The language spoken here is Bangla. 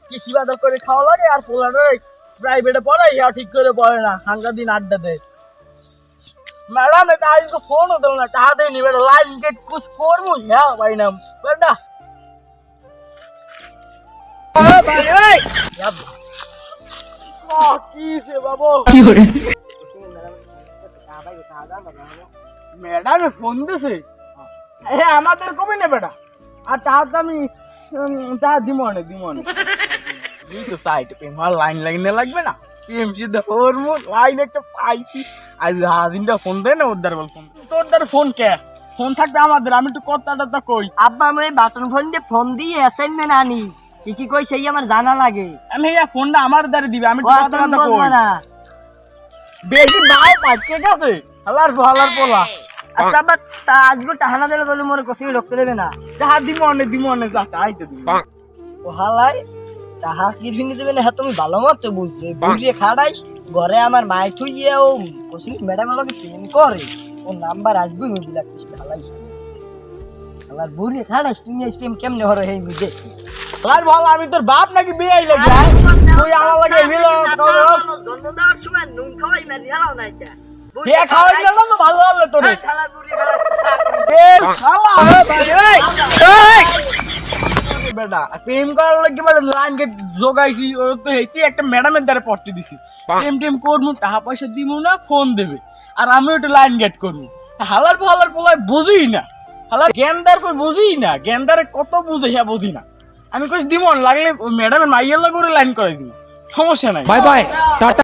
কৃষি বাজার করে খাওয়া লাগে আর পোলারে প্রাইভেটে পড়ে ইয়া ঠিক করে পড়ে না, সাংঘাতিক আড্ডা দেয়। ম্যাডাম এটা আজ তো ফোন হতো না, টাকা দিয়ে নিবে লাইন গেট কুছ করবো হ্যাঁ ভাই নাম বেটা ম্যাডাম ফোন দিছে আমাদের কমে নেবে না আর টাকা তো আমি টাকা দিব অনেক তো সাইড আমার লাইন লাইনে লাগবে না এমসি ধর লাইন একটা পাইছি আজ হাজিনটা ফোন দেয় না ওর বল ফোন তোর দ্বার ফোন কে ফোন থাকবে আমাদের আমি একটু কথা কই আব্বা আমি বাটন ফোন দিয়ে ফোন দিয়ে অ্যাসাইনমেন্ট আনি কি কই সেই আমার জানা লাগে আমি এই ফোনটা আমার দ্বারে দিবে আমি কথা কই না বেশি ভাই পাচ্ছে গেছে হালার পোলা আচ্ছা বাট আজকে টাহানা দিলে বলে মোরে কষি রক্ত দেবে না যাহা দিব অনেক যা আইতে দিবি ও হালাই তাহা কি ফিনি দেবে না হ্যাঁ তুমি ভালো মতো বুঝছো বুঝিয়ে খাড়াইস ঘরে আমার মাই থুইয়ে ও কষি ম্যাডাম আমাকে প্রেম করে ও নাম্বার আসবে আমি দিলা কৃষ্ণ হালাই হালার বুড়িয়ে খাড়াইস তুমি স্টেম কেমনে হরে হেই মুই দেখি আর বল আমি তোর বাপ নাকি বিয়ে আইলে তুই আমার লাগে মিলো জন্ম দেওয়ার সময় নুন খাওয়াই না দিলাও না এটা কে খাওয়াই গেল তো ভালো হলো তোরে খালা বুড়ি এ শালা বেটা প্রেম করার লাগে মানে লাইন গেট জোগাইছি ও তো হেইতে একটা ম্যাডামের দ্বারা পড়তে দিছি টেম করমু টাকা পয়সা দিমু না ফোন দেবে আর আমি একটু লাইন গেট করবো হালার পোলায় বুঝি না হালার গেন্দার কই বুঝি না গেন্দারে কত বুঝে হ্যাঁ বুঝি না আমি কইছি দিমন লাগলে ম্যাডামের মাইয়ের লাগে লাইন করে দিব সমস্যা নাই বাই বাই টাটা।